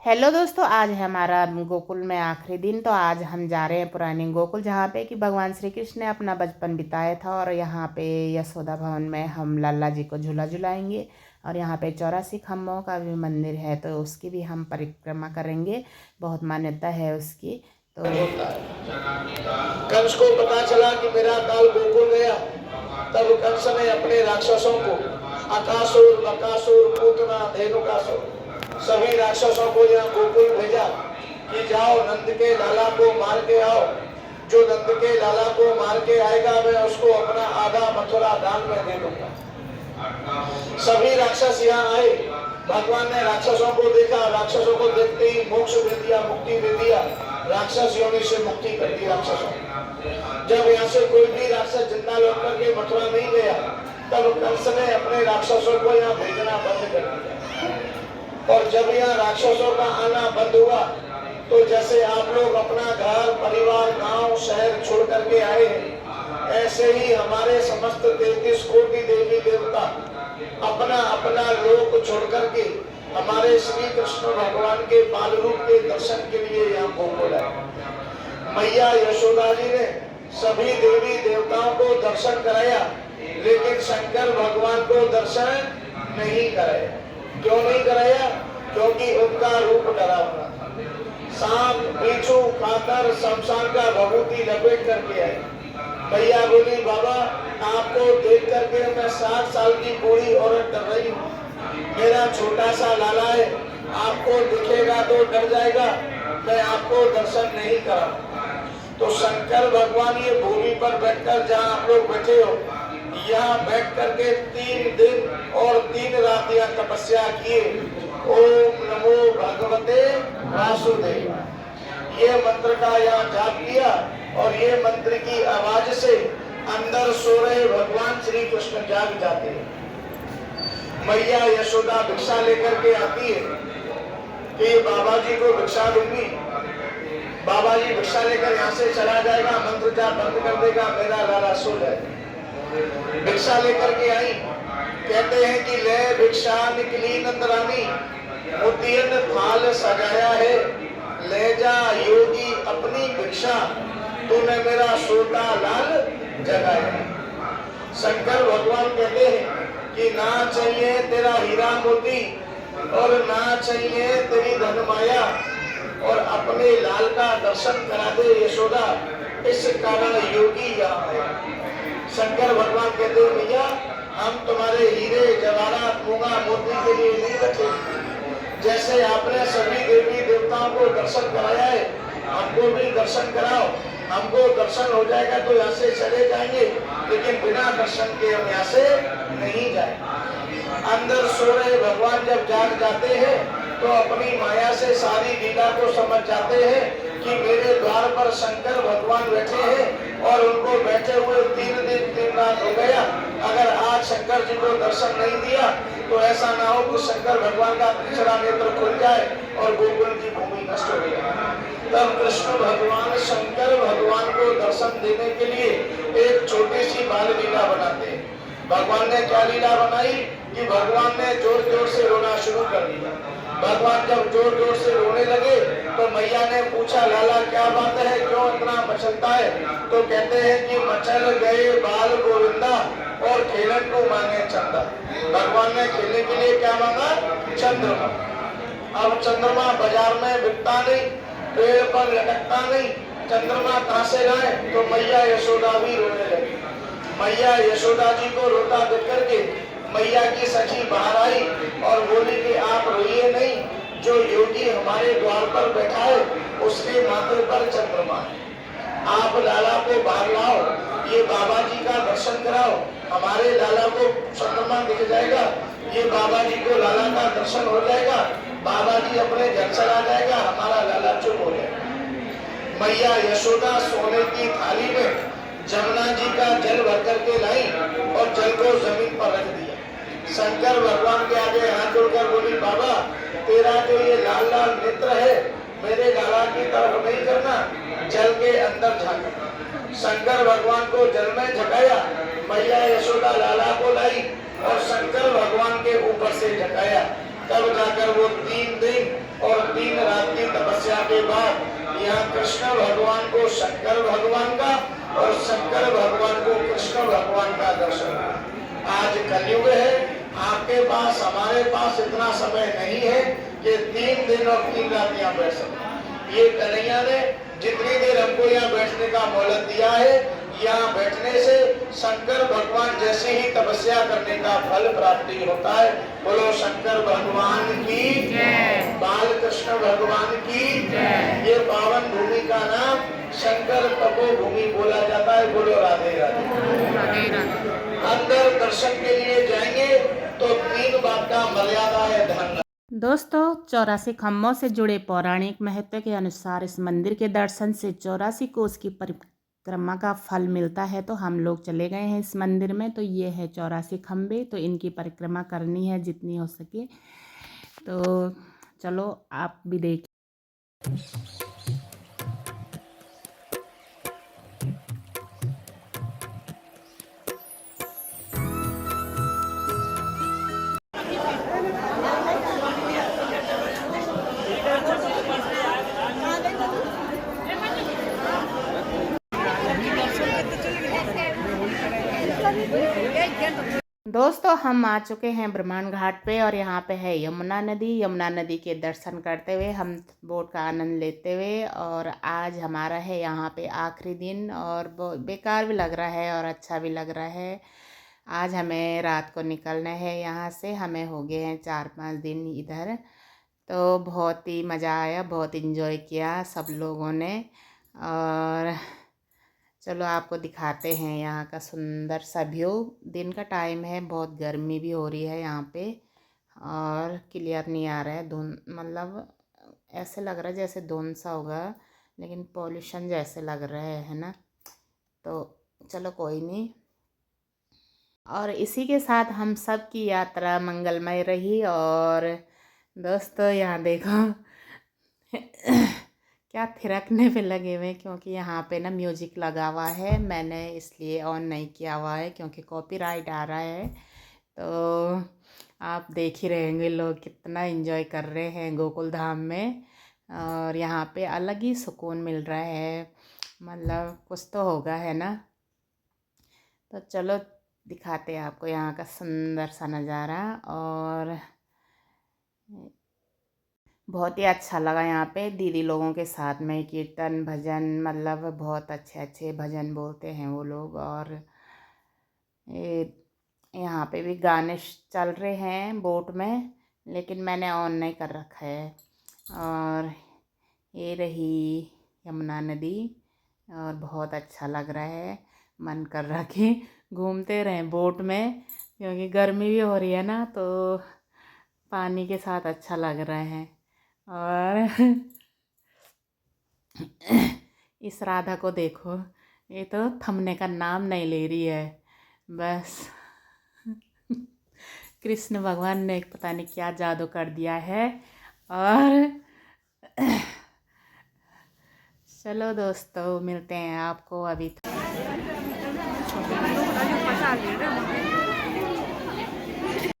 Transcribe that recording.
Hello दोस्तों, आज है हमारा गोकुल में आखिरी दिन। तो आज हम जा रहे हैं पुरानी गोकुल, जहाँ पे कि भगवान श्री कृष्ण ने अपना बचपन बिताया था। और यहाँ पे यशोदा भवन में हम लल्ला जी को झूला झुलाएंगे। और यहाँ पे 84 खम्भों का भी मंदिर है, तो उसकी भी हम परिक्रमा करेंगे। बहुत मान्यता है उसकी। तो कंस को पता चला कि मेरा काल गोकुल गया, तब कंस ने अपने राक्षसों को अकासुर, बकासुर, पूतना, धेनुकासुर सभी राक्षसों को यहाँ गोकुल भेजा कि जाओ नंद के लाला को मार के आओ। जो नंद के लाला को मार के आएगा मैं उसको अपना आधा मथुरा दान में दे दूंगा। सभी राक्षस यहाँ आए। भगवान ने राक्षसों को देखा, राक्षसों को देखते ही मोक्ष दे दिया, मुक्ति दे दिया, राक्षस योनि से मुक्ति कर दी राक्षसों। जब यहाँ से कोई भी राक्षस जिंदा लौट करके मथुरा नहीं गया, तब कंस ने अपने राक्षसों को यहाँ भेजना बंद कर दिया। और जब यहाँ राक्षसों का आना बंद हुआ, तो जैसे आप लोग अपना घर, परिवार, गांव, शहर छोड़ करके आए हैं, ऐसे ही हमारे समस्त 33 कोटि देवी देवता अपना अपना लोक छोड़ करके हमारे श्री कृष्ण भगवान के बाल रूप के दर्शन के लिए यहाँ गोकुल आए। मैया यशोदा जी ने सभी देवी देवताओं को दर्शन कराया, लेकिन शंकर भगवान को दर्शन नहीं कराया। क्यों नहीं कराया? क्योंकि उनका रूप डरावना था। सांप, बिच्छू, कातर, शमशान का भभूति लपेट करके आए। भैया बोली, बाबा आपको देख करके मैं 60 साल की बूढ़ी औरत डर रही हूँ। मेरा छोटा सा लाला है, आपको दिखेगा तो डर जाएगा, मैं आपको दर्शन नहीं कराऊंगा। तो शंकर भगवान ये भूमि पर बैठकर, जहाँ आप लोग बैठे हो, यहाँ बैठ करके 3 दिन और 3 रातियां तपस्या किए। ओम नमो भगवते वासुदेव, ये मंत्र का यहाँ जाप किया। और ये मंत्र की आवाज से अंदर सो रहे भगवान श्री कृष्ण जाग जाते हैं। मैया यशोदा भिक्षा लेकर के आती है कि बाबा जी को भिक्षा दूंगी। बाबा जी भिक्षा लेकर यहाँ से चला जाएगा, मंत्र जाप बंद कर देगा, मेरा लाला सो जाएगा। भिक्षा लेकर के आई, कहते हैं कि ले भिक्षा निकली नंदरानी, मोतियन थाल सजाया है, ले जा योगी अपनी भिक्षा, तूने मेरा सोता लाल जगाया। शंकर भगवान कहते हैं कि ना चाहिए तेरा हीरा मोती और ना चाहिए तेरी धन माया, और अपने लाल का दर्शन करा दे यशोदा, इस कारण योगी यहाँ है। शंकर भगवान कहते हैं, भैया हम तुम्हारे हीरे जवाहरात मूंगा मोती के लिए नहीं बैठे। जैसे आपने सभी देवी देवताओं को दर्शन कराया है, हमको भी दर्शन कराओ। हमको दर्शन हो जाएगा तो यहाँ से चले जाएंगे, लेकिन बिना दर्शन के हम यहाँ से नहीं जाएंगे। अंदर सो रहे भगवान जब जाग जाते हैं, तो अपनी माया से सारी लीला को समझ जाते हैं कि मेरे द्वार पर शंकर भगवान बैठे हैं, और उनको बैठे हुए 3 दिन 3 रात हो गया। अगर आज शंकर जी को दर्शन नहीं दिया, तो ऐसा ना हो कि शंकर भगवान का तीसरा नेत्र खुल जाए और गोकुल की भूमि नष्ट हो जाए। तब कृष्ण भगवान शंकर भगवान को दर्शन देने के लिए एक छोटी सी बाल लीला बनाते हैं। भगवान ने क्या लीला बनाई कि भगवान ने जोर जोर से रोना शुरू कर दिया। भगवान जब जोर जोर से रोने लगे, तो मैया ने पूछा, लाला क्या बात है, क्यों इतना मचलता है? तो कहते हैं कि मचल गए बाल गोविंदा और खेलन को मांगे चंदा। भगवान ने खेलने के लिए क्या मांगा? चंद्रमा। अब चंद्रमा बाजार में बिकता नहीं, पेड़ पर लटकता नहीं, चंद्रमा कहाँ से लाए? तो मैया यशोदा भी रोने लगी। मैया यशोदा जी को रोता देख करके मैया की सखी बाहर आई और बोली कि आप रोइए नहीं, जो योगी हमारे द्वार पर बैठा है उसके माथे पर चंद्रमा है। आप लाला को बाहर लाओ, ये बाबा जी का दर्शन कराओ, हमारे लाला को चंद्रमा दिख जाएगा, ये बाबा जी को लाला का दर्शन हो जाएगा, बाबा जी अपने घर चला जाएगा, हमारा लाला चुप हो जाएगा। मैया यशोदा सोने की थाली में जमुना जी का जल भर करके लाई और जल को जमीन पर रख दिया। शंकर भगवान के आगे हाथ जोड़कर बोली, बाबा तेरा जो ये लाल लाल नेत्र है, मेरे लाला की तरफ नहीं करना, जल के अंदर झांकना। शंकर भगवान को जल में झकाया, मैया यशोदा लाला को लाई और शंकर भगवान के ऊपर से झकाया। तब जाकर वो 3 दिन और 3 यहाँ कृष्ण भगवान को शंकर भगवान का और शंकर भगवान को कृष्ण भगवान का दर्शन हुआ। आज कलयुग है, आपके पास हमारे पास इतना समय नहीं है कि 3 दिन और 3 रात यहाँ बैठ सकें। ये कन्हैया ने जितनी देर हमको यहाँ बैठने का मोहलत दिया है, यहाँ बैठने से शंकर भगवान जैसे ही तपस्या करने का फल प्राप्ति होता है। बोलो शंकर भगवान की जय, बाल कृष्ण भगवान की जय। ये पावन भूमि का नाम शंकर तपो भूमि बोला जाता है। बोलो राधे राधे। अंदर दर्शन के लिए जाएंगे तो 3 बात का मर्यादा है, ध्यान। दोस्तों, 84 खम्भों से जुड़े पौराणिक महत्व के अनुसार इस मंदिर के दर्शन से 84 कोस की परिक्रमा का फल मिलता है। तो हम लोग चले गए हैं इस मंदिर में। तो ये है 84 खम्भे, तो इनकी परिक्रमा करनी है जितनी हो सके। तो चलो आप भी देखिए। दोस्तों, हम आ चुके हैं ब्रह्मांड घाट पे और यहाँ पे है यमुना नदी। यमुना नदी के दर्शन करते हुए, हम बोट का आनंद लेते हुए, और आज हमारा है यहाँ पे आखिरी दिन, और बेकार भी लग रहा है और अच्छा भी लग रहा है। आज हमें रात को निकलना है यहाँ से। हमें हो गए हैं 4-5 दिन इधर। तो बहुत ही मज़ा आया, बहुत इन्जॉय किया सब लोगों ने। और चलो आपको दिखाते हैं यहाँ का सुंदर सा व्यू। दिन का टाइम है, बहुत गर्मी भी हो रही है यहाँ पे, और क्लियर नहीं आ रहा है धुंध, मतलब ऐसे लग रहा है जैसे धुंध सा होगा, लेकिन पॉल्यूशन जैसे लग रहा है ना। तो चलो कोई नहीं। और इसी के साथ हम सब की यात्रा मंगलमय रही। और दोस्तों यहाँ देखो क्या थिरकने पे लगे हुए, क्योंकि यहाँ पे ना म्यूजिक लगा हुआ है। मैंने इसलिए ऑन नहीं किया हुआ है क्योंकि कॉपीराइट आ रहा है। तो आप देख ही रहेंगे लोग कितना एंजॉय कर रहे हैं गोकुल धाम में। और यहाँ पे अलग ही सुकून मिल रहा है, मतलब कुछ तो होगा, है ना। तो चलो दिखाते हैं आपको यहाँ का सुंदर सा नज़ारा। और बहुत ही अच्छा लगा यहाँ पे दीदी लोगों के साथ में कीर्तन भजन, मतलब बहुत अच्छे अच्छे भजन बोलते हैं वो लोग। और यहाँ पे भी गाने चल रहे हैं बोट में, लेकिन मैंने ऑन नहीं कर रखा है। और ये रही यमुना नदी, और बहुत अच्छा लग रहा है। मन कर रहा कि घूमते रहें बोट में, क्योंकि गर्मी भी हो रही है ना, तो पानी के साथ अच्छा लग रहा है। और इस राधा को देखो, ये तो थमने का नाम नहीं ले रही है बस। कृष्ण भगवान ने पता नहीं क्या जादू कर दिया है। और चलो दोस्तों, मिलते हैं आपको अभी।